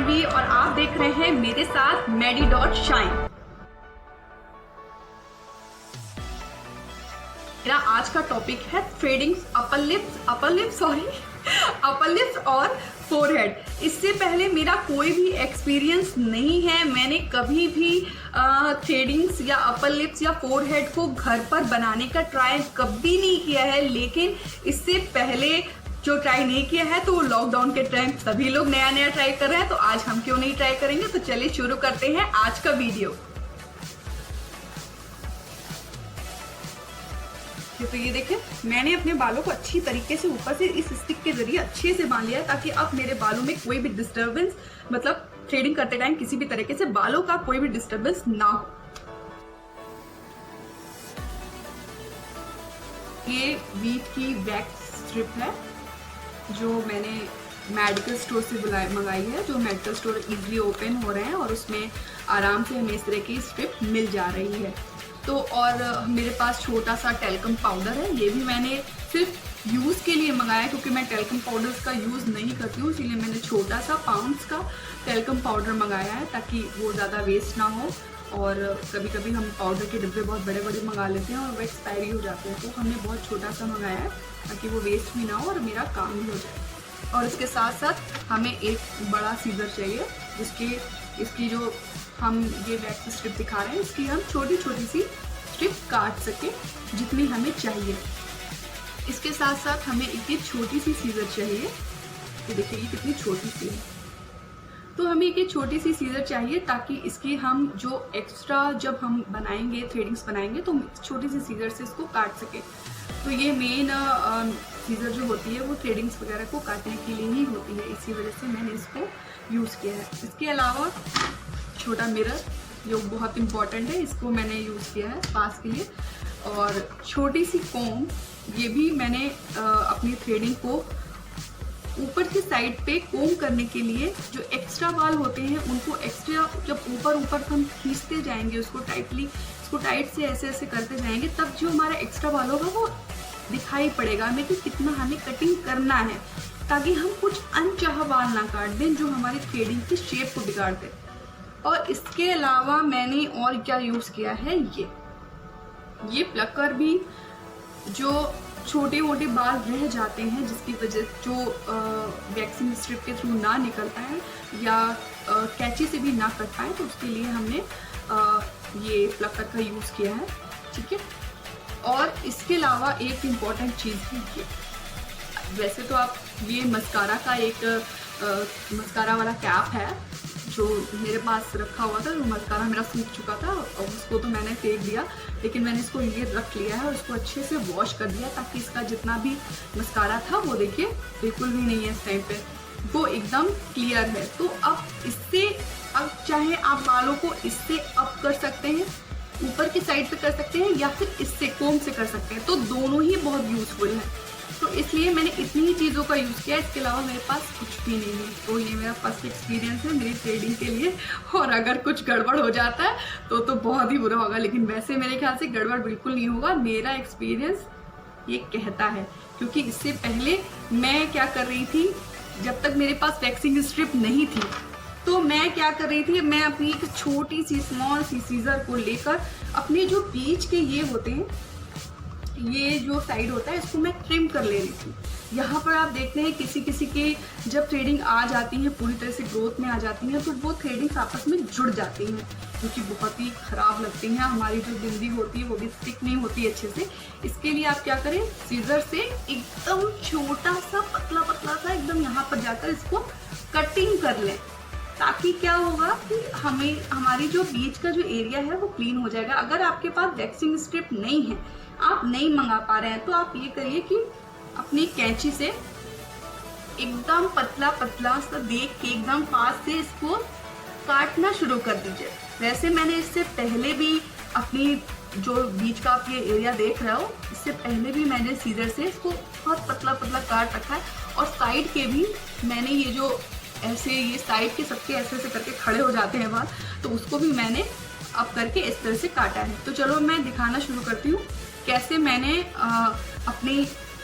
मानवी और आप देख रहे हैं मेरे साथ मैडी.शाइन। मेरा आज का टॉपिक है थ्रेडिंग्स अपर लिप्स और फोरहेड। इससे पहले मेरा कोई भी एक्सपीरियंस नहीं है, मैंने कभी भी थ्रेडिंग्स या अपर लिप्स या फोरहेड को घर पर बनाने का ट्राई कभी नहीं किया है। लेकिन इससे पहले जो ट्राई नहीं किया है तो लॉकडाउन के टाइम सभी लोग नया नया ट्राई कर रहे हैं, तो आज हम क्यों नहीं ट्राई करेंगे। तो चलिए शुरू करते हैं आज का वीडियो। तो ये देखें, मैंने अपने बालों को अच्छी तरीके से ऊपर से इस स्टिक के जरिए अच्छे से बांध लिया है, ताकि अब मेरे बालों में कोई भी डिस्टर्बेंस, मतलब थ्रेडिंग करते टाइम किसी भी तरीके से बालों का कोई भी डिस्टर्बेंस ना हो। ये वीट की वैक्स स्ट्रिप है जो मैंने मेडिकल स्टोर से मंगाई है, जो मेडिकल स्टोर इजीली ओपन हो रहे हैं और उसमें आराम से हमें इस तरह की स्ट्रिप मिल जा रही है। तो और मेरे पास छोटा सा टेल्कम पाउडर है, ये भी मैंने सिर्फ यूज़ के लिए मंगाया क्योंकि मैं टेल्कम पाउडर्स का यूज़ नहीं करती हूँ, इसीलिए मैंने छोटा सा पाउंड्स का टेल्कम पाउडर मंगाया है ताकि वो ज़्यादा वेस्ट ना हो। और कभी कभी हम पाउडर के डिब्बे बहुत बड़े बड़े मंगा लेते हैं और वो एक्सपायरी हो जाते हैं, तो हमने बहुत छोटा सा मंगाया है ताकि वो वेस्ट भी ना हो और मेरा काम भी हो जाए। और इसके साथ साथ हमें एक बड़ा सीजर चाहिए इसकी जो हम ये वैक्स स्ट्रिप दिखा रहे हैं, इसकी हम छोटी छोटी सी स्ट्रिप काट सकें जितनी हमें चाहिए। इसके साथ साथ हमें एक ये छोटी सी सीजर चाहिए, तो देखिए ये कितनी छोटी सी है। तो हमें एक छोटी सी सीजर चाहिए ताकि इसकी हम जो एक्स्ट्रा जब हम बनाएंगे थ्रेडिंग्स बनाएंगे तो छोटी सी सीजर से इसको काट सकें। तो ये मेन सीजर जो होती है वो थ्रेडिंग्स वगैरह को काटने के लिए ही होती है, इसी वजह से मैंने इसको यूज़ किया है। इसके अलावा छोटा मिरर जो बहुत इम्पॉर्टेंट है, इसको मैंने यूज़ किया है पास के लिए। और छोटी सी कोम, ये भी मैंने अपनी थ्रेडिंग को ऊपर की साइड पे कोम करने के लिए जो एक्स्ट्रा बाल होते हैं उनको एक्स्ट्रा जब ऊपर हम खींचते जाएंगे उसको टाइट से ऐसे करते जाएंगे, तब जो हमारा एक्स्ट्रा बाल होगा वो दिखाई पड़ेगा हमें कि कितना हमें कटिंग करना है, ताकि हम कुछ अनचाहा बाल ना काट दें जो हमारी थ्रेडिंग की शेप को बिगाड़ दे। और इसके अलावा मैंने और क्या यूज़ किया है, ये प्लकर भी, जो छोटे मोटे बाल रह जाते हैं जिसकी वजह जो वैक्सिंग स्ट्रिप के थ्रू ना निकल पाए या कैंची से भी ना कट पाए, तो उसके लिए हमने ये प्लकर का यूज़ किया है, ठीक है। और इसके अलावा एक इम्पॉर्टेंट चीज़ है ये, वैसे तो आप ये मस्कारा का एक मस्कारा वाला कैप है जो मेरे पास रखा हुआ था, जो मस्कारा मेरा सूख चुका था और उसको तो मैंने फेंक दिया, लेकिन मैंने इसको ये रख लिया है और इसको अच्छे से वॉश कर दिया ताकि इसका जितना भी मस्कारा था वो देखिए बिल्कुल भी नहीं है इस टाइम पे, वो एकदम क्लियर है। तो अब इससे अब चाहे आप बालों को इससे अप कर सकते हैं, ऊपर की साइड पे कर सकते हैं, या फिर इससे कोम से कर सकते हैं, तो दोनों ही बहुत यूज़फुल है। तो इसलिए मैंने इतनी ही चीज़ों का यूज़ किया, इसके अलावा मेरे पास कुछ भी नहीं है। तो ये मेरा फर्स्ट एक्सपीरियंस है मेरी थ्रेडिंग के लिए, और अगर कुछ गड़बड़ हो जाता है तो बहुत ही बुरा होगा, लेकिन वैसे मेरे ख्याल से गड़बड़ बिल्कुल नहीं होगा, मेरा एक्सपीरियंस ये कहता है। क्योंकि इससे पहले मैं क्या कर रही थी, जब तक मेरे पास वैक्सिंग स्ट्रिप नहीं थी तो मैं क्या कर रही थी, मैं अपनी एक छोटी सी स्मॉल सी सीजर को लेकर अपने जो बीच के ये होते हैं, ये जो साइड होता है, इसको मैं ट्रिम कर ले रही थी। यहाँ पर आप देखते हैं किसी किसी के जब थ्रेडिंग आ जाती है, पूरी तरह से ग्रोथ में आ जाती है, तो वो थ्रेडिंग्स आपस में जुड़ जाती हैं, जो कि बहुत ही ख़राब लगती हैं। हमारी जो बिंदी होती है वो भी स्टिक नहीं होती अच्छे से। इसके लिए आप क्या करें, सीजर से एकदम छोटा सा पतला सा एकदम यहाँ पर जाकर इसको कटिंग कर लें, ताकि क्या होगा कि हमारी जो बीच का जो एरिया है वो क्लीन हो जाएगा। अगर आपके पास वैक्सिंग स्ट्रिप नहीं है, आप नहीं मंगा पा रहे हैं, तो आप ये करिए कि अपनी कैंची से एकदम पतला सा देख के एकदम पास से इसको काटना शुरू कर दीजिए। वैसे मैंने इससे पहले भी अपनी जो बीच का आप ये एरिया देख रहे हो, इससे पहले भी मैंने सीजर से इसको बहुत पतला काट रखा है, और साइड के भी मैंने ये जो ऐसे ये साइड के सबके ऐसे करके खड़े हो जाते हैं बाल, तो उसको भी मैंने अब करके इस तरह से काटा है। तो चलो मैं दिखाना शुरू करती हूँ कैसे मैंने अपने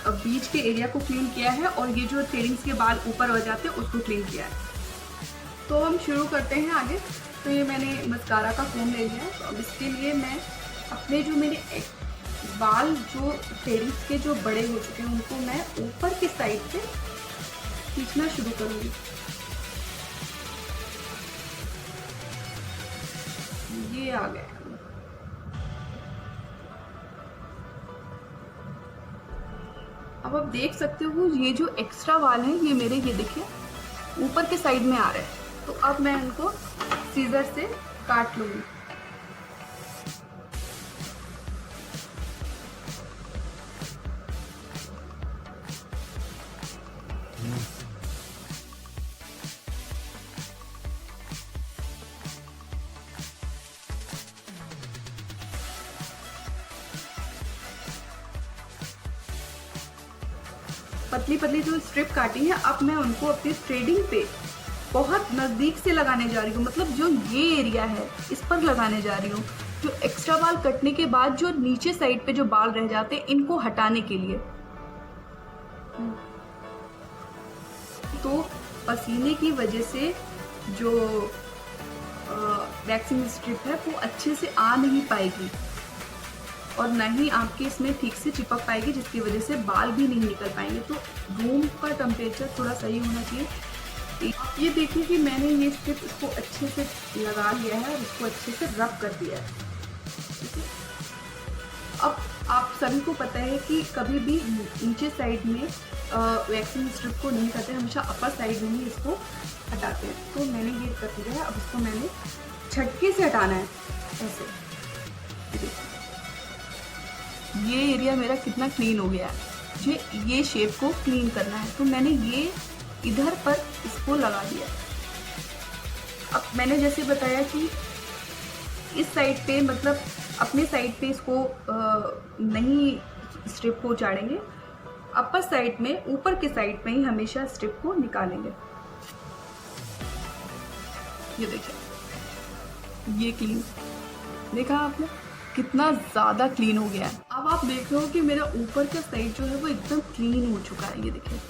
बीच के एरिया को क्लीन किया है और ये जो थ्रेडिंग्स के बाल ऊपर हो जाते हैं उसको क्लीन किया है। तो हम शुरू करते हैं आगे। तो ये मैंने मस्कारा का फोम ले लिया है। तो अब इसके लिए मैं अपने जो मेरे बाल जो फेरिस के जो बड़े हो चुके हैं उनको मैं ऊपर की साइड से खींचना शुरू करूँगी। ये आ गया। अब आप देख सकते हो ये जो एक्स्ट्रा वाल हैं ये मेरे, ये देखिए ऊपर के साइड में आ रहे हैं। तो अब मैं इनको सीजर से काट लूँगी। पतली पतली जो स्ट्रिप काटी है, अब मैं उनको अपनी थ्रेडिंग पे बहुत नज़दीक से लगाने जा रही हूँ। मतलब जो ये एरिया है इस पर लगाने जा रही हूँ। जो एक्स्ट्रा बाल कटने के बाद जो नीचे साइड पे जो बाल रह जाते हैं इनको हटाने के लिए। तो पसीने की वजह से जो वैक्सिंग स्ट्रिप है वो अच्छे से आ नहीं पाएगी और ना ही आपके इसमें ठीक से चिपक पाएगी, जिसकी वजह से बाल भी नहीं निकल पाएंगे। तो रूम का टेम्परेचर थोड़ा सही होना चाहिए। ये देखिए कि मैंने ये स्ट्रिप इसको अच्छे से लगा लिया है और इसको अच्छे से रब कर दिया है। अब आप सभी को पता है कि कभी भी नीचे साइड में वैक्सिंग स्ट्रिप को नहीं करते, हमेशा अपर साइड में ही इसको हटाते हैं। तो मैंने ये कर दिया है। अब इसको मैंने झटके से हटाना है ऐसे। ये एरिया मेरा कितना क्लीन हो गया है। मुझे ये शेप को क्लीन करना है तो मैंने ये इधर पर इसको लगा दिया। अब मैंने जैसे बताया कि इस साइड पे, मतलब अपने साइड पे इसको नहीं स्ट्रिप को उचाड़ेंगे, अपर साइड में ऊपर के साइड में ही हमेशा स्ट्रिप को निकालेंगे। ये देखिए, ये क्लीन देखा आपने कितना ज़्यादा क्लीन हो गया है। अब आप देख रहे हो कि मेरा ऊपर का साइड जो है वो एकदम क्लीन हो चुका है। ये देखिए,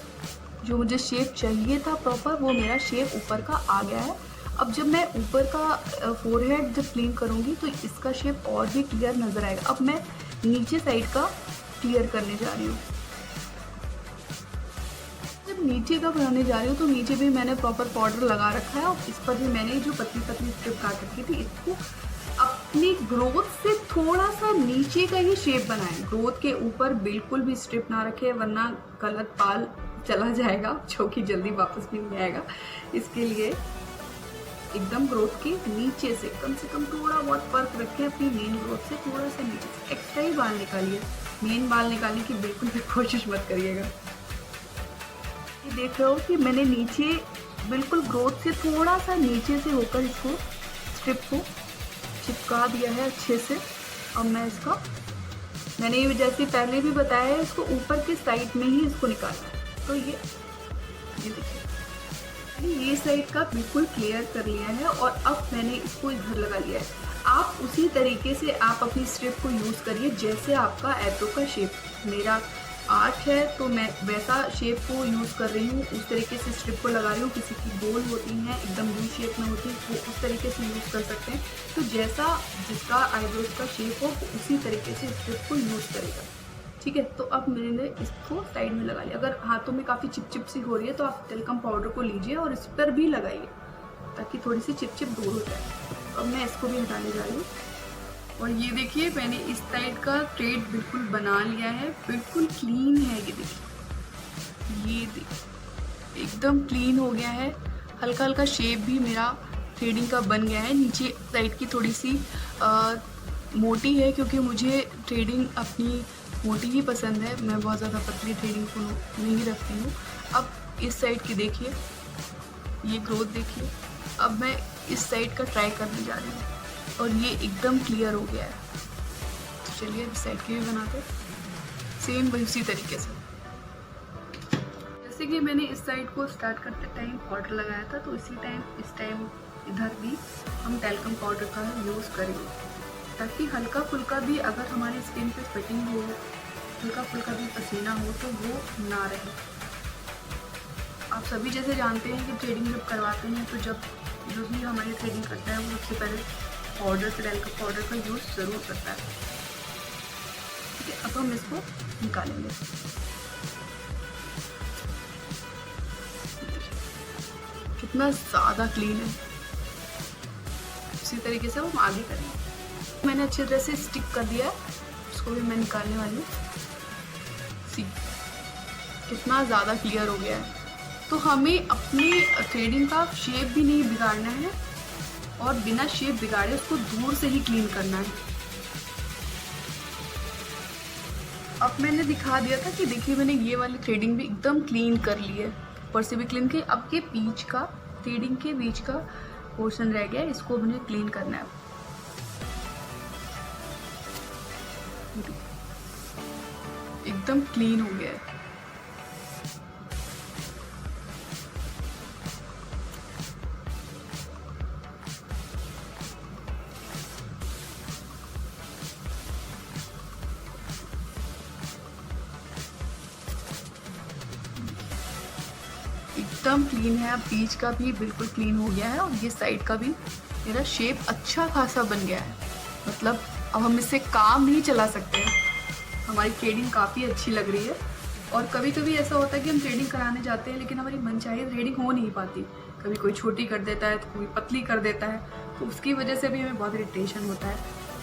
जो मुझे शेप चाहिए था प्रॉपर वो मेरा शेप ऊपर का आ गया है। अब जब मैं ऊपर का फोरहेड जब क्लीन करूँगी तो इसका शेप और भी क्लियर नज़र आएगा। अब मैं नीचे साइड का क्लियर करने जा रही हूँ। जब नीचे का बनाने जा रही हूँ तो नीचे भी मैंने प्रॉपर पाउडर लगा रखा है और इस पर भी मैंने जो पतली पतली स्ट्रिप काट रखी थी इसको अपनी ग्रोथ से थोड़ा सा नीचे का ही शेप बनाएं। ग्रोथ के ऊपर बिल्कुल भी स्ट्रिप ना रखें वरना गलत बाल चला जाएगा जो कि जल्दी वापस भी नहीं आएगा। इसके लिए एकदम ग्रोथ के नीचे से कम थोड़ा बहुत फर्क रखें। अपनी मेन ग्रोथ से थोड़ा सा नीचे से एक्स्ट्रा ही बाल निकालिए। मेन बाल निकालने की बिल्कुल भी कोशिश मत करिएगा। ये देख रहे हो कि मैंने नीचे बिल्कुल ग्रोथ से थोड़ा सा नीचे से होकर इसको स्ट्रिप को चिपका दिया है अच्छे से। अब मैं इसका, मैंने ये जैसे पहले भी बताया है, इसको ऊपर के साइड में ही इसको निकालना है। तो ये देखिए, ये साइड का बिल्कुल क्लियर कर लिया है और अब मैंने इसको इधर लगा लिया है। आप उसी तरीके से आप अपनी स्ट्रिप को यूज़ करिए जैसे आपका आईब्रो का शेप। मेरा 8 है तो मैं वैसा शेप को यूज़ कर रही हूँ, उस तरीके से स्ट्रिप को लगा रही हूँ। किसी की गोल होती हैं, एकदम यू शेप में होती है, वो उस तरीके से यूज़ कर सकते हैं। तो जैसा जिसका आईब्रोज का शेप हो वो उसी तरीके से स्ट्रिप को यूज़ करेगा। ठीक है, तो अब मैंने इसको साइड में लगा लिया। अगर हाथों में काफ़ी चिपचिप सी हो रही है तो आप टेलकम पाउडर को लीजिए और इस पर भी लगाइए ताकि थोड़ी सी चिपचिप दूर हो जाए। अब मैं इसको भी हटाने जा रही हूँ। और ये देखिए, मैंने इस साइड का थ्रेड बिल्कुल बना लिया है, बिल्कुल क्लीन है। ये देखिए एकदम क्लीन हो गया है। हल्का हल्का शेप भी मेरा थ्रेडिंग का बन गया है। नीचे साइड की थोड़ी सी मोटी है क्योंकि मुझे थ्रेडिंग अपनी मोटी ही पसंद है। मैं बहुत ज़्यादा पतली थ्रेडिंग को नहीं रखती हूँ। अब इस साइड की देखिए, ये ग्रोथ देखिए। अब मैं इस साइड का ट्राई करने जा रही हूँ और ये एकदम क्लियर हो गया है। तो चलिए इस साइड की भी बनाते हैं सेम वही उसी तरीके से। जैसे कि मैंने इस साइड को स्टार्ट करते टाइम पाउडर लगाया था तो इस टाइम इधर भी हम टेलकम पाउडर का यूज़ करेंगे ताकि हल्का फुल्का भी अगर हमारी स्किन पे स्वेटिंग हो, हल्का फुल्का भी पसीना हो तो वो ना रहे। आप सभी जैसे जानते हैं कि थ्रेडिंग जब करवाते हैं तो जब जो भी हमारी थ्रेडिंग करता है वो सबसे पहले पाउडर टेल्कम पाउडर का यूज़ ज़रूर करता है। ठीक है, अब हम इसको निकालेंगे। कितना ज़्यादा क्लीन है। इसी तरीके से हम आगे करेंगे। मैंने अच्छी तरह से स्टिक कर दिया है, उसको भी मैं निकालने वाली हूँ। सी कितना ज़्यादा क्लियर हो गया है। तो हमें अपनी थ्रेडिंग का शेप भी नहीं बिगाड़ना है और बिना शेप बिगाड़े उसको दूर से ही क्लीन करना है। अब मैंने दिखा दिया था कि देखिए मैंने ये वाली थ्रेडिंग भी एकदम क्लीन कर ली है, ऊपर से भी क्लीन की। अब ये बीच का थ्रेडिंग के बीच का पोर्शन रह गया है, इसको मुझे क्लीन करना है। एकदम क्लीन हो गया है। एकदम क्लीन है। अब बीच का भी बिल्कुल क्लीन हो गया है और ये साइड का भी मेरा शेप अच्छा खासा बन गया है। मतलब अब हम इससे काम नहीं चला सकते हैं। हमारी थ्रेडिंग काफ़ी अच्छी लग रही है। और कभी कभी ऐसा होता है कि हम थ्रेडिंग कराने जाते हैं लेकिन हमारी मनचाही थ्रेडिंग हो नहीं पाती। कभी कोई छोटी कर देता है तो कोई पतली कर देता है, तो उसकी वजह से भी हमें बहुत इरिटेशन होता है।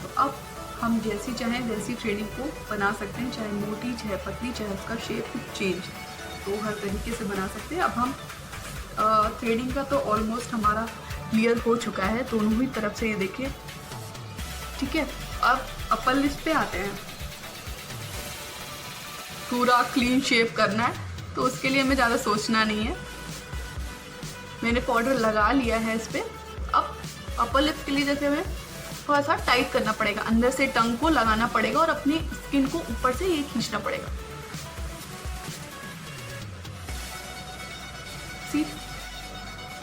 तो अब हम जैसी चाहें वैसी थ्रेडिंग को बना सकते हैं, चाहे मोटी चाहे पतली, चाहे उसका शेप चेंज, तो हर तरीके से बना सकते हैं। अब हम थ्रेडिंग का तो ऑलमोस्ट हमारा क्लियर हो चुका है दोनों ही तरफ से, ये देखिए। ठीक है, अब अपर लिप्स पे आते हैं। पूरा क्लीन शेप करना है तो उसके लिए हमें ज़्यादा सोचना नहीं है। मैंने पाउडर लगा लिया है इस पर। अब अपर लिप्स के लिए जैसे हमें थोड़ा सा टाइट करना पड़ेगा, अंदर से टंग को लगाना पड़ेगा और अपनी स्किन को ऊपर से ये खींचना पड़ेगा।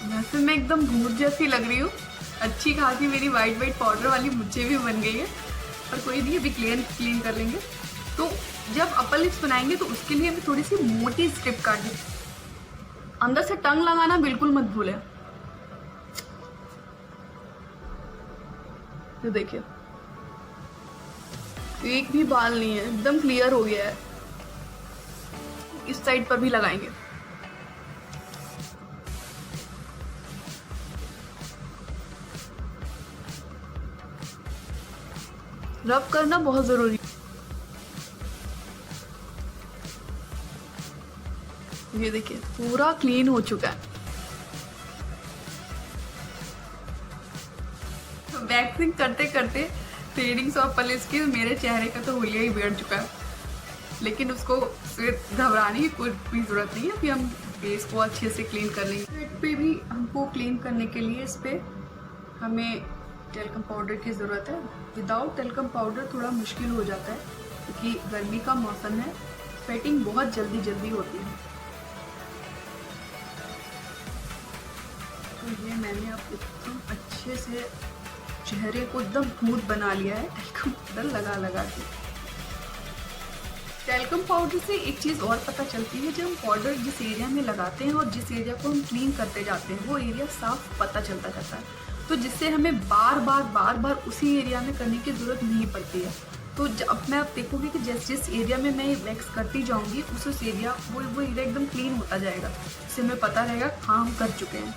वैसे मैं एकदम भूत जैसी लग रही हूँ। अच्छी खासी मेरी वाइट पाउडर वाली मुझे भी बन गई है, पर कोई नहीं, अभी क्लीन कर लेंगे। तो जब अपर लिप्स बनाएंगे तो उसके लिए हमें थोड़ी सी मोटी स्ट्रिप काटनी। अंदर से टंग लगाना बिल्कुल मत भूलें। तो देखिए एक भी बाल नहीं है, एकदम क्लियर हो गया है। इस साइड पर भी लगाएंगे। रब करना बहुत जरूरी है। ये देखिए पूरा क्लीन हो चुका है। वैक्सिंग करते करते थ्रेडिंग्स और पलिस के मेरे चेहरे का तो हुलिया ही बिगड़ चुका है, लेकिन उसको घबराने की कोई भी जरूरत नहीं है। अभी हम फेस को अच्छे से क्लीन कर लेंगे। हेड पे भी हमको क्लीन करने के लिए इस पे हमें टेल्कम पाउडर की ज़रूरत है। विदाउट टेल्कम पाउडर थोड़ा मुश्किल हो जाता है क्योंकि गर्मी का मौसम है, स्वेटिंग बहुत जल्दी होती है। तो ये मैंने अब एकदम अच्छे से चेहरे को एकदम स्मूथ बना लिया है टेल्कम पाउडर लगा के। टेल्कम पाउडर से एक चीज़ और पता चलती है, जब हम पाउडर जिस एरिया में लगाते हैं और जिस एरिया को हम क्लीन करते जाते हैं वो एरिया साफ पता चलता जाता है, तो जिससे हमें बार बार उसी एरिया में करने की ज़रूरत नहीं पड़ती है। तो अब मैं आप देखोगे कि जिस एरिया में मैं वैक्स करती जाऊँगी उस एरिया वो एरिया एकदम क्लीन होता जाएगा, इससे हमें पता रहेगा हाँ हम कर चुके हैं।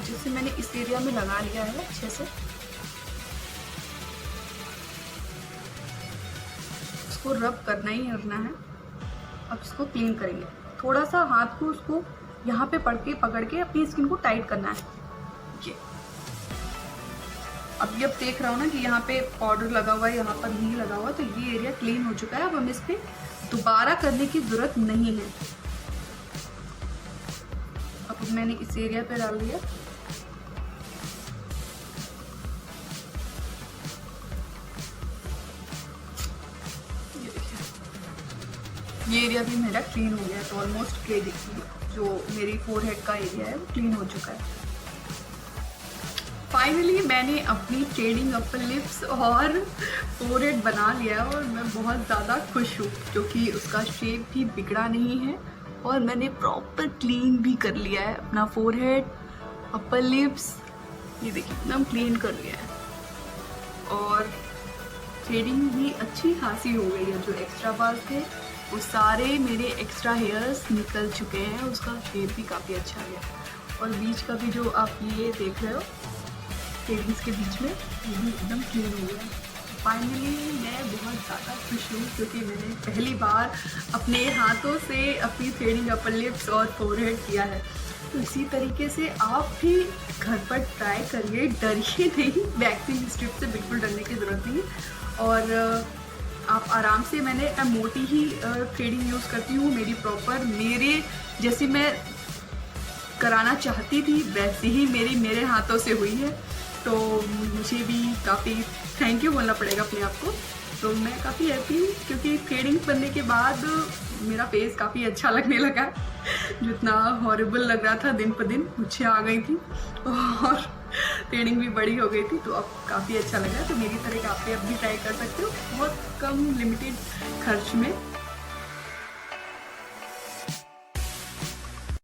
जैसे मैंने इस एरिया में लगा लिया है अच्छे से, इसको रब करना ही करना है। अब इसको क्लीन करेंगे। थोड़ा सा हाथ को उसको यहाँ पे पकड़ के अपनी स्किन को टाइट करना है। ये अब देख रहा हूँ ना कि यहाँ पे पाउडर लगा हुआ है, यहाँ पर नहीं लगा हुआ, तो ये एरिया क्लीन हो चुका है। अब हम इस पे दोबारा करने की जरूरत नहीं है। अब मैंने इस एरिया पे डाल दिया। ये एरिया भी मेरा क्लीन हो गया है, तो ऑलमोस्ट जो मेरी फोरहेड का एरिया है वो क्लीन हो चुका है। फाइनली मैंने अपनी शेडिंग अपर लिप्स और फोरहेड बना लिया और मैं बहुत ज़्यादा खुश हूँ क्योंकि उसका शेप भी बिगड़ा नहीं है और मैंने प्रॉपर क्लीन भी कर लिया है अपना फोरहेड, अपर लिप्स। ये देखिए एकदम क्लीन कर लिया है और शेडिंग भी अच्छी खासी हो गई है। जो एक्स्ट्रा बाल थे वो सारे मेरे एक्स्ट्रा हेयर्स निकल चुके हैं, उसका शेप भी काफ़ी अच्छा गया और बीच का भी जो आप ये देख रहे हो शेडिंग्स के बीच में ये भी एकदम क्लीन हो गया। फाइनली मैं बहुत ज़्यादा खुश हूँ क्योंकि मैंने पहली बार अपने हाथों से अपनी शेडिंग अपर लिप्स और फोरहेड किया है। तो इसी तरीके से आप भी घर पर ट्राई करिए, डरिए नहीं, वैक्सिंग स्ट्रिप से बिल्कुल डरने की ज़रूरत नहीं है। और आप आराम से, मैंने मोटी ही थ्रेडिंग यूज़ करती हूँ, मेरी प्रॉपर मेरे जैसे मैं कराना चाहती थी वैसे ही मेरे हाथों से हुई है। तो मुझे भी काफ़ी थैंक यू बोलना पड़ेगा अपने आप को। तो मैं काफ़ी हैप्पी हूँ क्योंकि थ्रेडिंग करने के बाद मेरा फेस काफ़ी अच्छा लगने लगा। जितना हॉरिबल लग रहा था दिन पर दिन मुझे आ गई थी और थ्रेडिंग भी बड़ी हो गई थी, तो अब काफ़ी अच्छा लगा। तो मेरी तरह का आप भी ट्राई कर सकते हो बहुत कम लिमिटेड खर्च में।